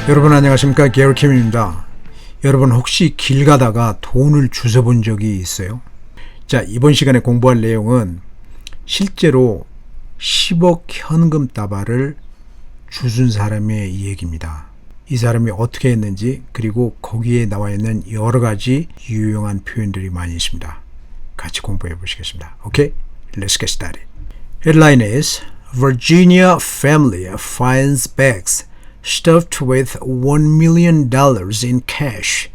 여러분 안녕하십니까, 게리킴입니다. 여러분 혹시 길 가다가 돈을 주워본 적이 있어요? 자, 이번 시간에 공부할 내용은 실제로 10억 현금 다발을 주운 사람의 얘기입니다. 이 사람이 어떻게 했는지, 그리고 거기에 나와 있는 여러 가지 유용한 표현들이 많이 있습니다. 같이 공부해 보시겠습니다. 오케이? Let's get started. Headline is Virginia family finds bags stuffed with $1 million in cash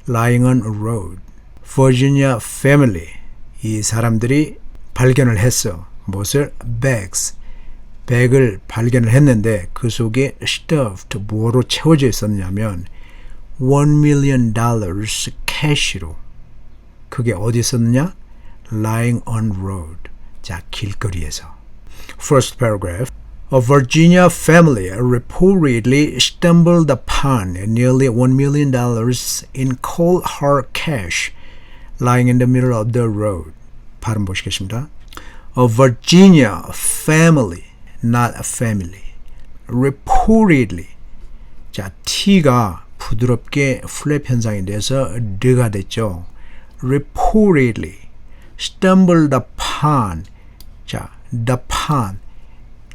lying on a road. Virginia family, 이 사람들이 발견을 했어. 무엇을? bags, 백을 발견을 했는데 그 속에 stuffed, 뭐로 채워져 있었냐면 $1 million cash로. 그게 어디 있었느냐? lying on road. 자, 길거리에서. First paragraph. A Virginia family reportedly stumbled upon nearly $1 million in cold hard cash lying in the middle of the road. 발음 보시겠습니다. A Virginia family, not a family. Reportedly. 자, T가 부드럽게 플랩 현상이 돼서 르가 됐죠. Reportedly. Stumbled upon. 자, the upon.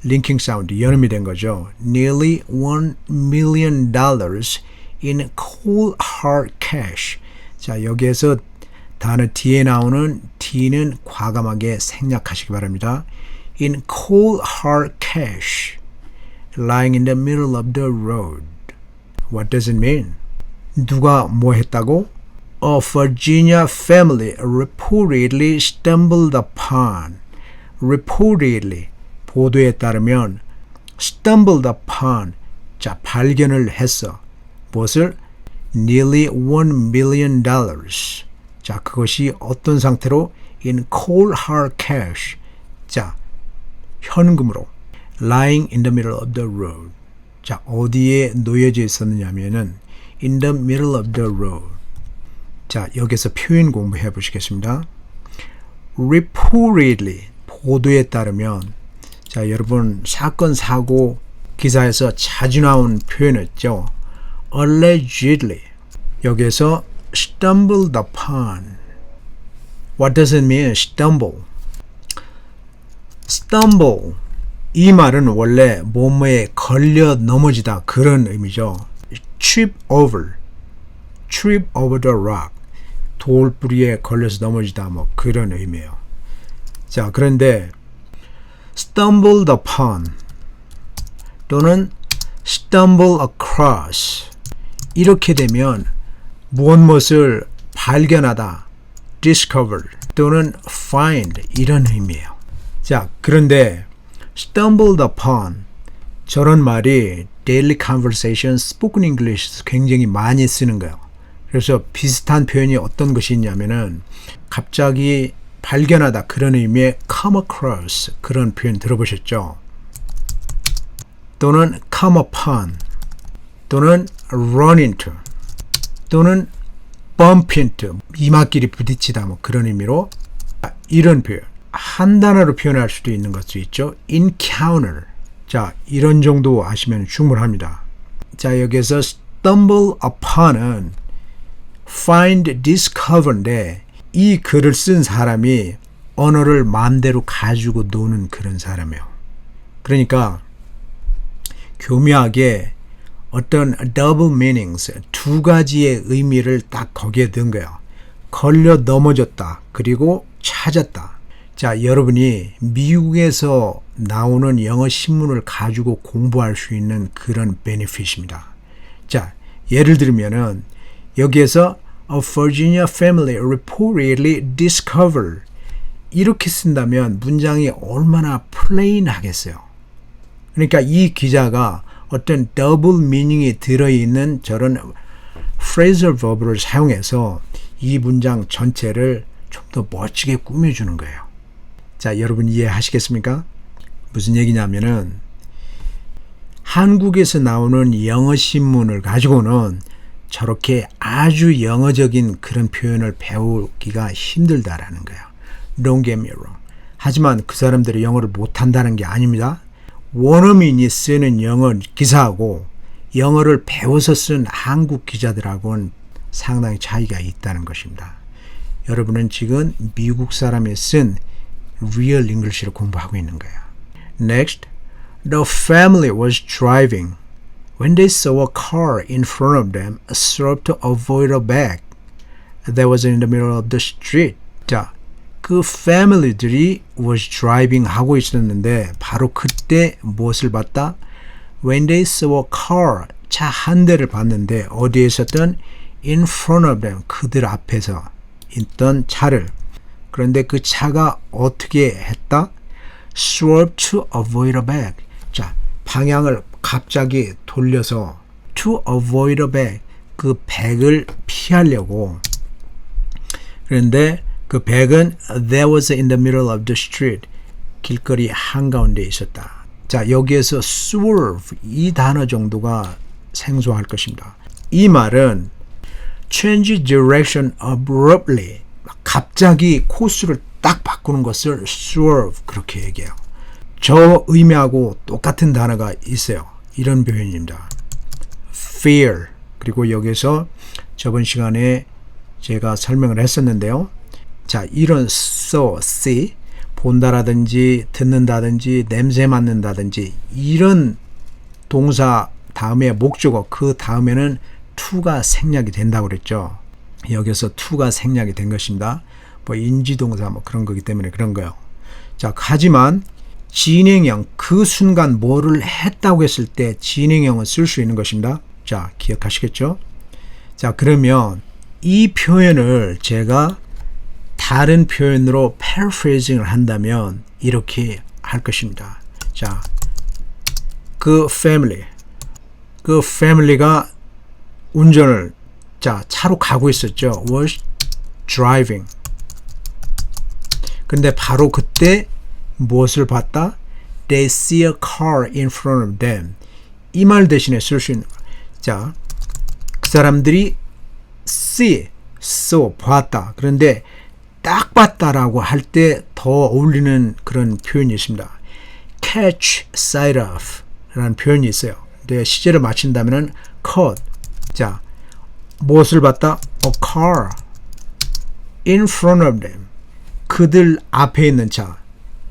링킹 사운드, 연음이 된 거죠. Nearly $1 million in cold hard cash. 자, 여기에서 단어 뒤에 나오는 T는 과감하게 생략하시기 바랍니다. In cold hard cash, lying in the middle of the road. What does it mean? 누가 뭐 했다고? A Virginia family reportedly stumbled upon. Reportedly. 보도에 따르면 stumbled upon, 자, 발견을 했어. 무엇을? Nearly $1 million. 자, 그것이 어떤 상태로? In cold hard cash. 자, 현금으로. Lying in the middle of the road. 자, 어디에 놓여져 있었느냐면은 in the middle of the road. 자, 여기서 표현 공부해 보시겠습니다. Reportedly, 보도에 따르면, 자, 여러분 사건 사고 기사에서 자주 나온 표현이었죠. Allegedly. 여기에서 stumbled upon. What does it mean? Stumble. Stumble. 이 말은 원래 뭐뭐에 걸려 넘어지다, 그런 의미죠. Trip over. Trip over the rock. 돌뿌리에 걸려서 넘어지다, 뭐 그런 의미예요. 자, 그런데 stumbled upon 또는 stumble across, 이렇게 되면 무엇을 발견하다, discover 또는 find, 이런 의미예요. 자, 그런데 stumbled upon, 저런 말이 daily conversation, spoken English에서 굉장히 많이 쓰는 거예요. 그래서 비슷한 표현이 어떤 것이 있냐면은 갑자기 발견하다, 그런 의미의 come across, 그런 표현 들어보셨죠? 또는 come upon, 또는 run into, 또는 bump into, 이마끼리 부딪히다, 뭐 그런 의미로 이런 표현. 한 단어로 표현할 수도 있는 것도 있죠. encounter. 자, 이런 정도 아시면 충분합니다. 자, 여기서 stumble upon은 find, discover인데 이 글을 쓴 사람이 언어를 마음대로 가지고 노는 그런 사람이에요. 그러니까 교묘하게 어떤 double meanings, 두 가지의 의미를 딱 거기에 넣은 거예요. 걸려 넘어졌다, 그리고 찾았다. 자, 여러분이 미국에서 나오는 영어 신문을 가지고 공부할 수 있는 그런 베네핏입니다. 자, 예를 들면은 여기에서 A Virginia family reportedly discovered, 이렇게 쓴다면 문장이 얼마나 플레인하겠어요. 그러니까 이 기자가 어떤 더블 미닝이 들어있는 저런 phrasal verb를 사용해서 이 문장 전체를 좀 더 멋지게 꾸며주는 거예요. 자, 여러분 이해하시겠습니까? 무슨 얘기냐면은 한국에서 나오는 영어 신문을 가지고는 저렇게 아주 영어적인 그런 표현을 배우기가 힘들다라는 거예요. Don't get me wrong. 하지만 그 사람들이 영어를 못한다는 게 아닙니다. 원어민이 쓰는 영어 기사하고 영어를 배워서 쓴 한국 기자들하고는 상당히 차이가 있다는 것입니다. 여러분은 지금 미국 사람이 쓴 Real English를 공부하고 있는 거예요. Next, the family was driving. When they saw a car in front of them, swerved to avoid a bag that was in the middle of the street. 자, 그 family들이 was driving 하고 있었는데 바로 그때 무엇을 봤다? When they saw a car, 차 한 대를 봤는데 어디에 있었던? In front of them, 그들 앞에서 있던 차를. 그런데 그 차가 어떻게 했다? Swerved to avoid a bag. 자, 방향을 갑자기 돌려서 to avoid a bag, 그 백을 피하려고. 그런데 그 백은 that was in the middle of the street, 길거리 한가운데 있었다. 자, 여기에서 swerve 이 단어 정도가 생소할 것입니다. 이 말은 change direction abruptly, 갑자기 코스를 딱 바꾸는 것을 swerve 그렇게 얘기해요. 저 의미하고 똑같은 단어가 있어요. 이런 표현입니다. fear. 그리고 여기서 저번 시간에 제가 설명을 했었는데요. 자, 이런 see, 본다라든지 듣는다든지 냄새 맡는다든지 이런 동사 다음에 목적어, 그 다음에는 to가 생략이 된다고 그랬죠. 여기서 to가 생략이 된 것입니다. 뭐 인지동사 뭐 그런 거기 때문에 그런 거예요. 자, 하지만 진행형, 그 순간 뭐를 했다고 했을 때 진행형은 쓸 수 있는 것입니다. 자, 기억하시겠죠? 자, 그러면 이 표현을 제가 다른 표현으로 paraphrasing을 한다면 이렇게 할 것입니다. 자, 그 family가 운전을, 자, 차로 가고 있었죠. was driving. 근데 바로 그때 무엇을 봤다? They see a car in front of them. 이 말 대신에 쓸 수 있는, 자, 그 사람들이 saw, 봤다. 그런데 딱 봤다라고 할 때 더 어울리는 그런 표현이 있습니다. catch sight of 라는 표현이 있어요. 근데 시제를 맞춘다면 caught. 자, 무엇을 봤다? A car in front of them. 그들 앞에 있는 차.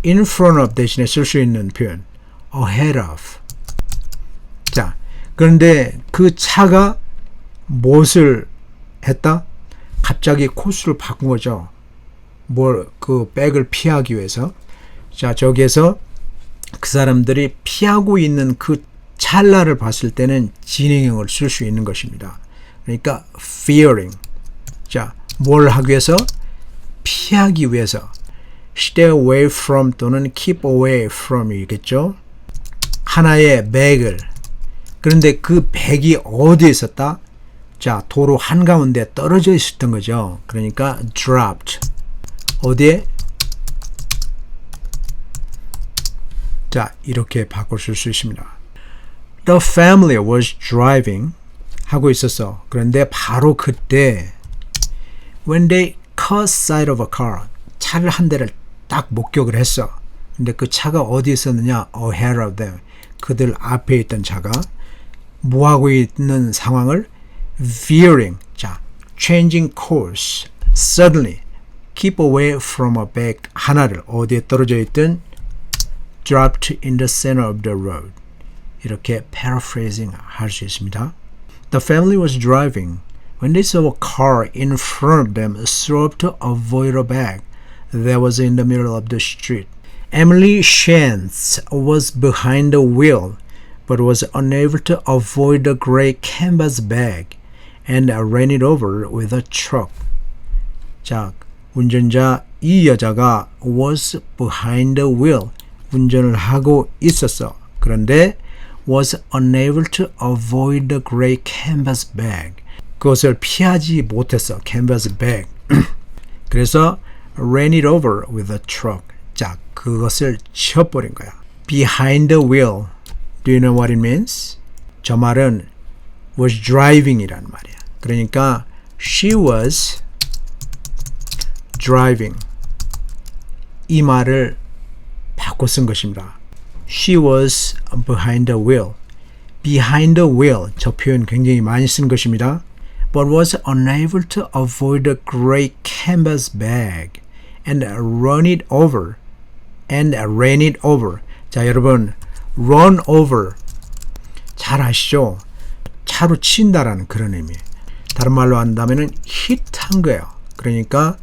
in front of 대신에 쓸 수 있는 표현. ahead of. 자, 그런데 그 차가 무엇을 했다? 갑자기 코스를 바꾼 거죠. 그 백을 피하기 위해서. 자, 저기에서 그 사람들이 피하고 있는 그 찰나를 봤을 때는 진행형을 쓸 수 있는 것입니다. 그러니까 fearing. 자, 뭘 하기 위해서? 피하기 위해서. stay away from 또는 keep away from 이겠죠. 하나의 백을. 그런데 그 백이 어디에 있었다? 자, 도로 한가운데 떨어져 있었던 거죠. 그러니까 dropped. 어디에? 자, 이렇게 바꿔 쓸 수 있습니다. The family was driving 하고 있었어. 그런데 바로 그때 when they caught sight of a car, 차를 한 대를 딱 목격을 했어. 근데 그 차가 어디 있었느냐? ahead of them. 그들 앞에 있던 차가 뭐 하고 있는 상황을? veering. 자, changing course. suddenly. keep away from a bag. 하나를 어디에 떨어져 있든 dropped in the center of the road. 이렇게 paraphrasing 할 수 있습니다. The family was driving. When they saw a car in front of them, swerved to avoid a bag that was in the middle of the street. Emily Shantz was behind the wheel, but was unable to avoid the gray canvas bag and ran it over with a truck. 자, 운전자 이 여자가 was behind the wheel, 운전을 하고 있었어. 그런데 was unable to avoid the gray canvas bag. 그것을 피하지 못했어. canvas bag. 그래서 ran it over with a truck. 자, 그것을 쳐버린 거야. behind the wheel. Do you know what it means? 저 말은 was driving이라는 말이야. 그러니까 she was driving. 이 말을 바꿔 쓴 것입니다. She was behind the wheel. behind the wheel. 저 표현 굉장히 많이 쓴 것입니다. But was unable to avoid the gray canvas bag and ran it over. 자, 여러분, run over. 잘 아시죠? 차로 친다라는 그런 의미. 다른 말로 한다면은 hit한 거예요. 그러니까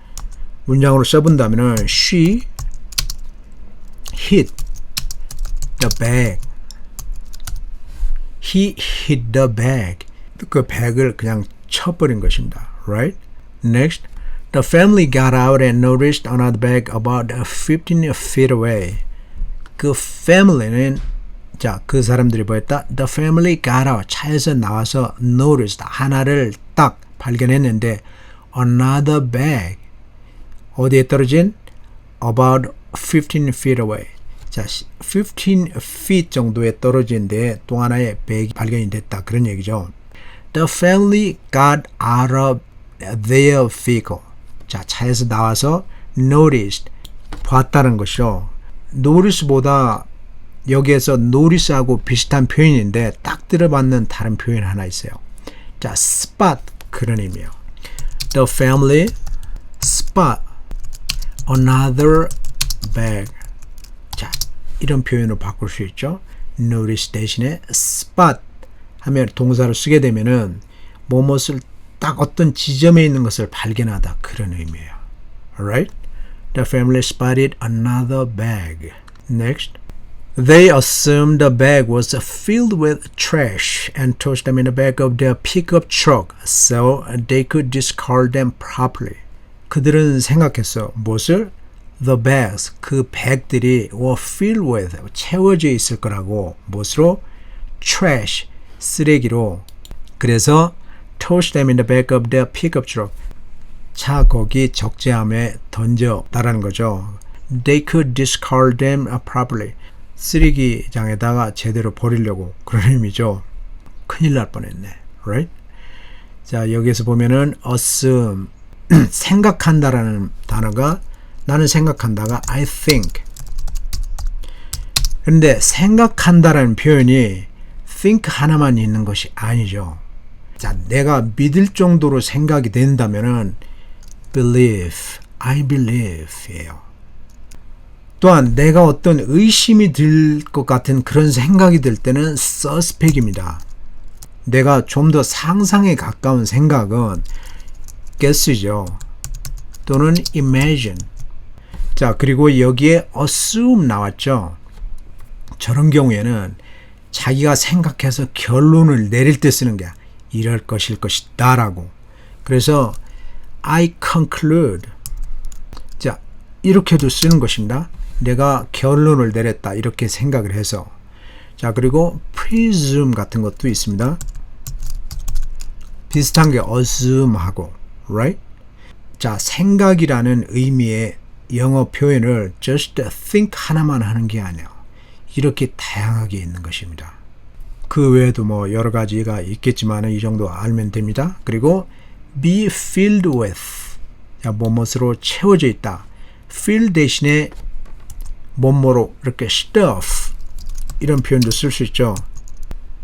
문장으로 써본다면은 she hit the bag. He hit the bag. 그 백을 그냥 쳐버린 것입니다. Right? Next, the family got out and noticed another bag about 15 feet away. 그 family는 자, 그 사람들이 뭐였다? The family got out. 차에서 나와서 noticed. 하나를 딱 발견했는데 another bag. 어디에 떨어진? About 15 feet away. 자, 15 feet 정도에 떨어진 데에 또 하나의 백이 발견이 됐다. 그런 얘기죠. The family got out of their vehicle. 자, 차에서 나와서 noticed. 봤다는 것이죠. notice보다 여기에서 notice하고 비슷한 표현인데 딱 들어봤는 다른 표현 하나 있어요. 자, spot 그런 의미예요. The family spot another bag. 자, 이런 표현으로 바꿀 수 있죠. notice 대신에 spot 하면 동사를 쓰게 되면은 무엇을 딱 어떤 지점에 있는 것을 발견하다 그런 의미예요. Alright? The family spotted another bag. Next. They assumed the bag was filled with trash and tossed them in the back of their pickup truck so they could discard them properly. 그들은 생각했어. 무엇을? The bags, 그 백들이 were filled with, 채워져 있을 거라고. 무엇으로? Trash, 쓰레기로. 그래서 tossed them in the back of their pickup truck. 차 거기 적재함에 던졌다라는 거죠. They could discard them properly. 쓰레기장에다가 제대로 버리려고 그런 의미죠. 큰일 날 뻔했네. Right? 자, 여기에서 보면은 assume 생각한다라는 단어가 나는 생각한다가 I think. 그런데 생각한다라는 표현이 think 하나만 있는 것이 아니죠. 자, 내가 믿을 정도로 생각이 된다면은 believe, I believe예요. 또한 내가 어떤 의심이 들 것 같은 그런 생각이 들 때는 suspect입니다. 내가 좀 더 상상에 가까운 생각은 guess죠. 또는 imagine. 자, 그리고 여기에 assume 나왔죠. 저런 경우에는 자기가 생각해서 결론을 내릴 때 쓰는 게 이럴 것일 것이다 라고. 그래서 I conclude. 자, 이렇게도 쓰는 것입니다. 내가 결론을 내렸다 이렇게 생각을 해서. 자, 그리고 presume 같은 것도 있습니다. 비슷한 게 assume하고, right? 자, 생각이라는 의미의 영어 표현을 just think 하나만 하는 게 아니에요. 이렇게 다양하게 있는 것입니다. 그 외에도 뭐 여러 가지가 있겠지만 이 정도 알면 됩니다. 그리고 be filled with. 자, 뭐뭇으로 채워져 있다. fill 대신에 뭐뭐로 이렇게 stuff 이런 표현도 쓸 수 있죠.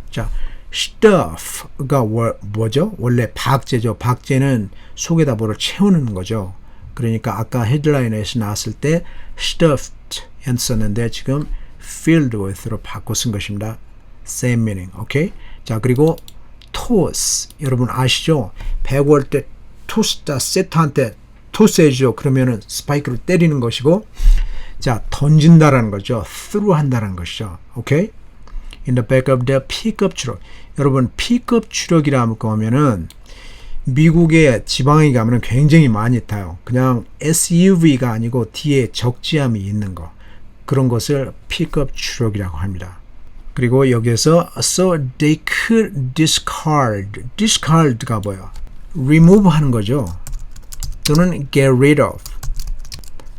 자, stuff가 뭐죠? 원래 박제죠. 박제는 속에다 뭐를 채우는 거죠. 그러니까 아까 헤드라인에서 나왔을 때 stuffed 썼는데 지금 filled with로 바꿔 쓴 것입니다. same meaning. 오케이? 자, 그리고 toss. 여러분 아시죠? 배구 할 때 토스다 세터한테 토스 해주죠. 그러면은 스파이크를 때리는 것이고, 자, 던진다라는 거죠. throw 한다는 것이죠. 오케이? In the back of the pickup truck. 여러분, 픽업 트럭이라고 하면은 미국의 지방에 가면은 굉장히 많이 타요. 그냥 SUV가 아니고 뒤에 적재함이 있는 거. 그런 것을 픽업 트럭이라고 합니다. 그리고 여기에서 so they could discard. discard가 뭐예요? remove 하는 거죠. 또는 get rid of.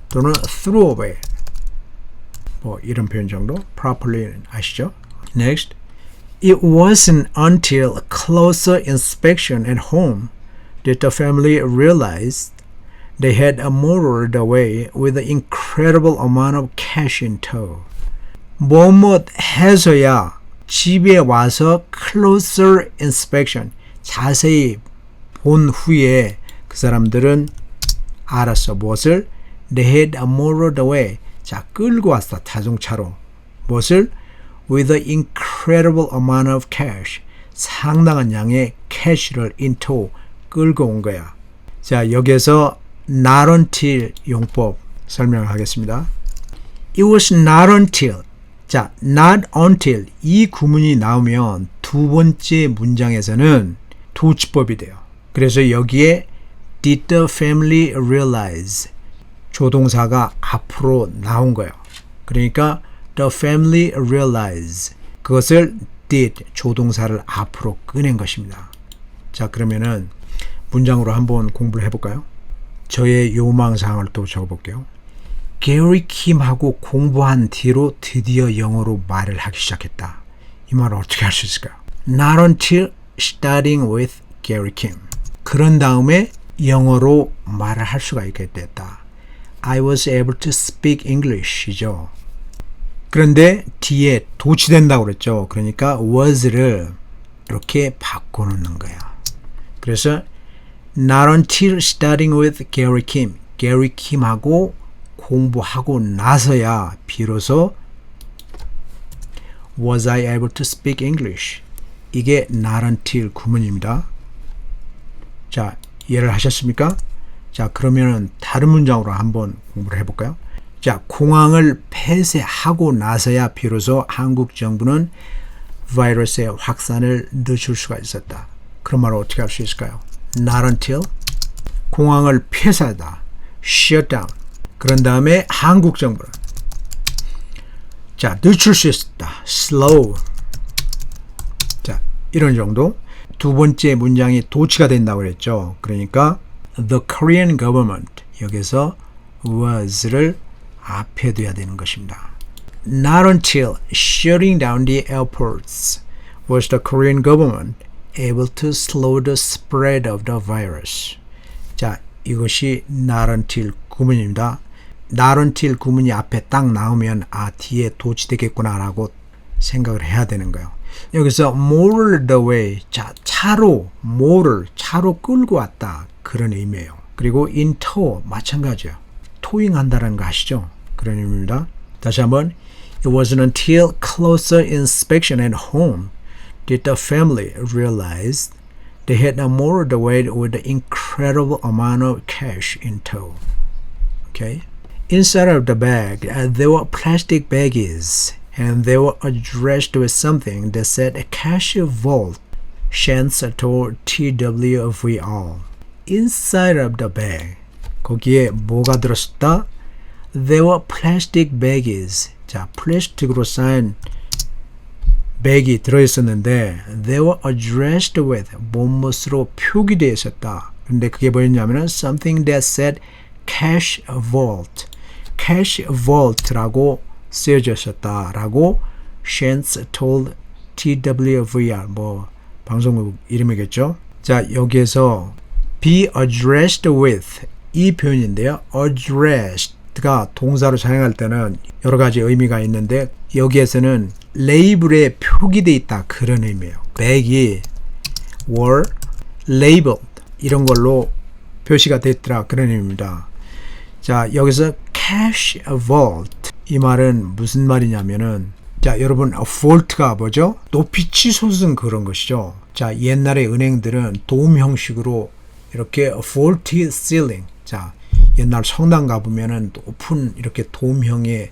또는 throw away. 뭐 이런 표현 정도 properly 아시죠? Next. It wasn't until closer inspection at home that the family realized they had motored away with an incredible amount of cash in tow. 뭐뭐 해서야 집에 와서 closer inspection, 자세히 본 후에 그 사람들은 알았어. 무엇을? They had motored away. 자, 끌고 왔어. 자동차로. 무엇을? With an incredible amount of cash. 상당한 양의 cash를 into 끌고 온 거야. 자, 여기에서 not until 용법 설명하겠습니다. It was not until. 자, not until 이 구문이 나오면 두 번째 문장에서는 도치법이 돼요. 그래서 여기에 did the family realize 조동사가 앞으로 나온 거예요. 그러니까 the family realize 그것을 did 조동사를 앞으로 꺼낸 것입니다. 자, 그러면은 문장으로 한번 공부를 해볼까요? 저의 요망사항을 또 적어볼게요. 게리 킴하고 공부한 뒤로 드디어 영어로 말을 하기 시작했다. 이 말을 어떻게 할 수 있을까요? Not until studying with Gary Kim. 그런 다음에 영어로 말을 할 수가 있게 됐다. I was able to speak English이죠. 그런데 뒤에 도치된다고 그랬죠. 그러니까 was를 이렇게 바꿔놓는 거야. 그래서 Not until studying with Gary Kim. Gary Kim하고 공부하고 나서야 비로소 was I able to speak English. 이게 not until 구문입니다. 자, 이해를 하셨습니까? 자, 그러면은 다른 문장으로 한번 공부를 해볼까요? 자, 공항을 폐쇄하고 나서야 비로소 한국 정부는 바이러스의 확산을 늦출 수가 있었다. 그런 말을 어떻게 할 수 있을까요? Not until 공항을 폐쇄하다. shut down. 그런 다음에 한국 정부는 자, 늦출 수 있었다. slow. 자, 이런 정도. 두 번째 문장이 도치가 된다고 그랬죠. 그러니까 the Korean government 여기서 was를 앞에 둬야 되는 것입니다. Not until shutting down the airports was the Korean government able to slow the spread of the virus. 자, 이것이 not until 구문입니다. not until 구문이 앞에 딱 나오면 아, 뒤에 도치되겠구나라고 생각을 해야 되는 거예요. 여기서 motored away, 자, 차로 끌고 왔다. 그런 의미예요. 그리고 in tow, 마찬가지예요. 토잉한다는 거 아시죠? 그런 의미입니다. 다시 한번 It wasn't until closer inspection at home did the family realize they had motored away with an incredible amount of cash in tow. Okay? Inside of the bag, there were plastic baggies, and they were addressed with something that said Cash Vault, Chance to TWVR. Inside of the bag, 거기에 뭐가 들었었다? There were plastic baggies. 자, 플라스틱으로 쌓인 백이 들어있었는데 they were addressed with 무엇으로 표기되어 있었다. 근데 그게 뭐였냐면은 something that said cash vault, cash vault라고 쓰여져 있었다라고 Chance told TWVR 뭐 방송국 이름이겠죠. 자, 여기에서 be addressed with 이 표현인데요. addressed가 동사로 사용할 때는 여러 가지 의미가 있는데 여기에서는 레이블에 표기되어 있다 그런 의미예요. 백이 were labeled 이런 걸로 표시가 됐더라 그런 의미입니다. 자, 여기서 cash vault 이 말은 무슨 말이냐면은 자, 여러분 vault가 뭐죠? 높이 치솟은 그런 것이죠. 자, 옛날에 은행들은 돔 형식으로 이렇게 vaulted ceiling 자, 옛날 성당 가보면은 높은 이렇게 돔형의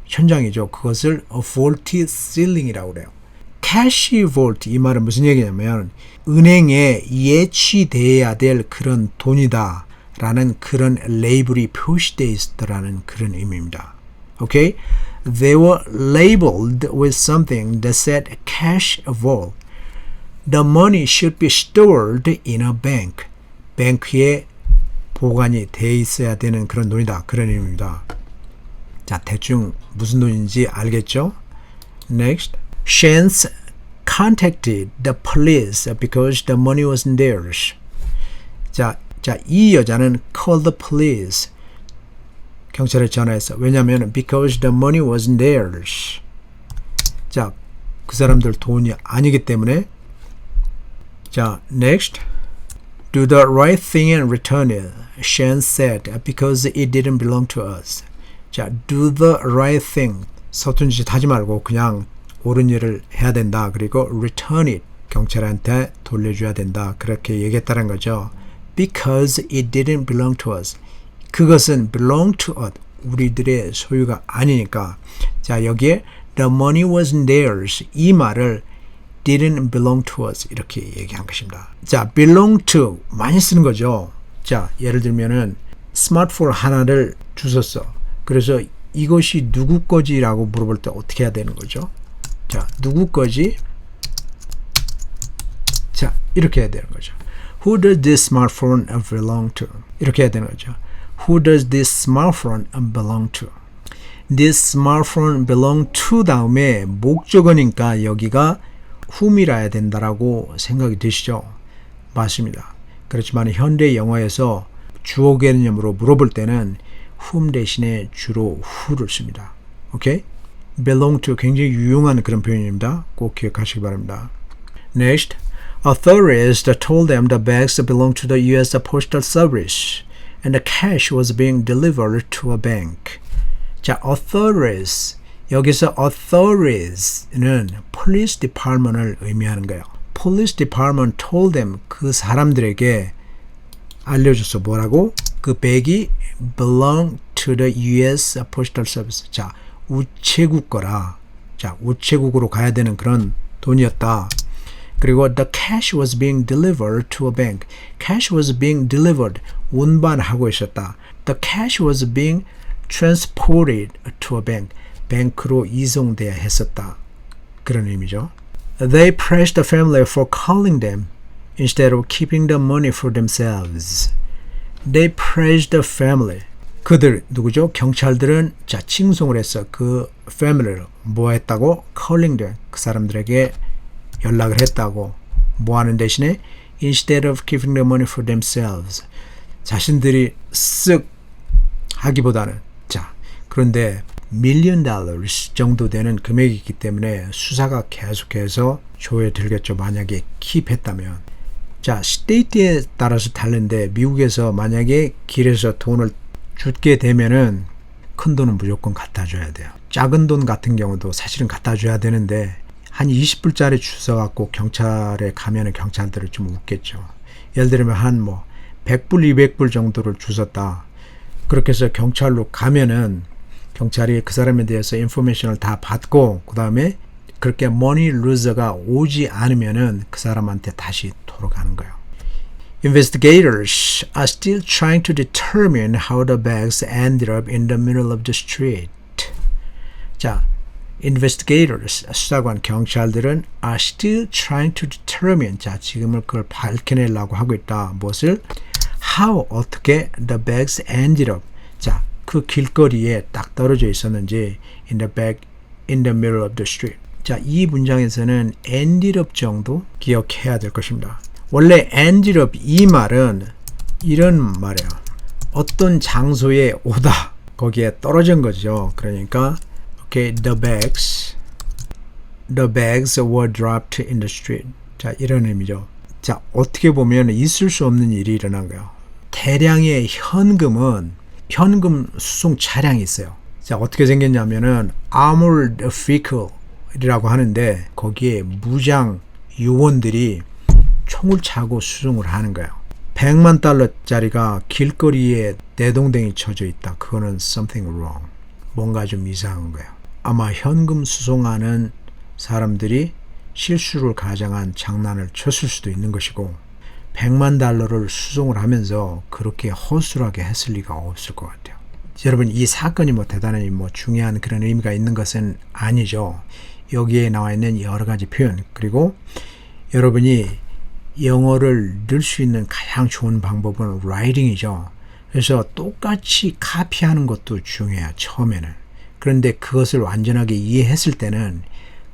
현장이죠. 그것을 vaulted ceiling이라고 그래요. cash vault 이 말은 무슨 얘기냐면 은행에 예치돼야 될 그런 돈이다 라는 그런 레이블이 표시되어 있었다라는 그런 의미입니다. Okay? They were labeled with something that said cash vault. The money should be stored in a bank. 뱅크에 보관이 돼 있어야 되는 그런 돈이다. 그런 의미입니다. 자, 대충 무슨 돈인지 알겠죠? Next. Chance contacted the police because the money wasn't theirs. 자, 이 여자는 called the police. 경찰에 전화했어. 왜냐하면 because the money wasn't theirs. 자, 그 사람들 돈이 아니기 때문에. 자, next. Do the right thing and return it, Shan said, because it didn't belong to us. 자, do the right thing. 서툰 짓 하지 말고 그냥 옳은 일을 해야 된다. 그리고 return it. 경찰한테 돌려줘야 된다. 그렇게 얘기했다는 거죠. Because it didn't belong to us. 그것은 belong to us. 우리들의 소유가 아니니까. 자, 여기에 the money wasn't theirs. 이 말을 didn't belong to us 이렇게 얘기한 것입니다. 자, belong to 많이 쓰는 거죠. 자, 예를 들면은 스마트폰 하나를 주셨어. 그래서 이것이 누구 거지라고 물어볼 때 어떻게 해야 되는 거죠? 자, 누구 거지? 자, 이렇게 해야 되는 거죠. Who does this smartphone belong to? 이렇게 해야 되는 거죠. Who does this smartphone belong to? This smartphone belong to 다음에 목적어니까 여기가 whom이라 해야 된다라고 생각이 드시죠? 맞습니다. 그렇지만 현대 영어에서 주어 개념으로 물어볼 때는 whom 대신에 주로 who를 씁니다. 오케이? belong to 굉장히 유용한 그런 표현입니다. 꼭 기억하시기 바랍니다. Next, authorities told them the bags belonged to the U.S. Postal Service and the cash was being delivered to a bank. 자, authorities. 여기서 authories는 police department을 의미하는 거예요. police department told them 그 사람들에게 알려줬어. 뭐라고? 그 백이 belong to the U.S. Postal Service. 자, 우체국 거라. 자, 우체국으로 가야 되는 그런 돈이었다. 그리고 the cash was being delivered to a bank. cash was being delivered. 운반하고 있었다. the cash was being transported to a bank. 뱅크로 이송돼야 했었다. 그런 의미죠. They praised the family for calling them instead of keeping the money for themselves. They praised the family. 그들 누구죠? 경찰들은 자 칭송을 했어. 그 family를 뭐 했다고? calling them. 그 사람들에게 연락을 했다고. 뭐 하는 대신에 instead of keeping the money for themselves. 자신들이 쓱 하기보다는 자 그런데 $1,000,000 정도 되는 금액이기 때문에 수사가 계속해서 조에 들겠죠. 만약에 킵했다면. 자, 스테이트에 따라서 다른데 미국에서 만약에 길에서 돈을 주게 되면은 큰 돈은 무조건 갖다 줘야 돼요. 작은 돈 같은 경우도 사실은 갖다 줘야 되는데 한 20불짜리 주워갖고 경찰에 가면은 경찰들은 좀 웃겠죠. 예를 들면 한 뭐 100불, 200불 정도를 주웠다. 그렇게 해서 경찰로 가면은 경찰이 그 사람에 대해서 인포메이션을 다 받고 그 다음에 그렇게 머니 루저가 오지 않으면은 그 사람한테 다시 돌아가는 거예요. Investigators are still trying to determine how the bags ended up in the middle of the street. 자, investigators, 수사관, 경찰들은 are still trying to determine, 자, 지금은 그걸 밝혀내려고 하고 있다. 무엇을? How, 어떻게 the bags ended up. 자, 그 길거리에 딱 떨어져 있었는지 in the middle of the street. 자, 이 문장에서는 ended up 정도 기억해야 될 것입니다. 원래 ended up 이 말은 이런 말이에요. 어떤 장소에 오다 거기에 떨어진 거죠. 그러니까 okay, the bags were dropped in the street. 자, 이런 의미죠. 자, 어떻게 보면 있을 수 없는 일이 일어난 거예요. 대량의 현금 수송 차량이 있어요. 자, 어떻게 생겼냐면은 armored vehicle이라고 하는데 거기에 무장 요원들이 총을 차고 수송을 하는 거예요. $10,000,000짜리가 길거리에 내동댕이 쳐져 있다. 그거는 something wrong. 뭔가 좀 이상한 거예요. 아마 현금 수송하는 사람들이 실수를 가장한 장난을 쳤을 수도 있는 것이고 $10,000,000를 수송을 하면서 그렇게 허술하게 했을 리가 없을 것 같아요. 여러분, 이 사건이 뭐 대단히 뭐 중요한 그런 의미가 있는 것은 아니죠. 여기에 나와 있는 여러 가지 표현, 그리고 여러분이 영어를 늘 수 있는 가장 좋은 방법은 writing이죠. 그래서 똑같이 카피하는 것도 중요해요, 처음에는. 그런데 그것을 완전하게 이해했을 때는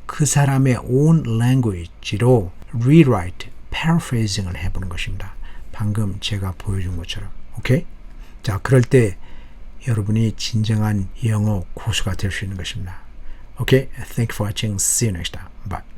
그 사람의 own language로 rewrite, paraphrasing을 해보는 것입니다. 방금 제가 보여준 것처럼. 오케이? 자, 그럴 때 여러분이 진정한 영어 고수가 될 수 있는 것입니다. 오케이? Thank you for watching. See you next time. 바이.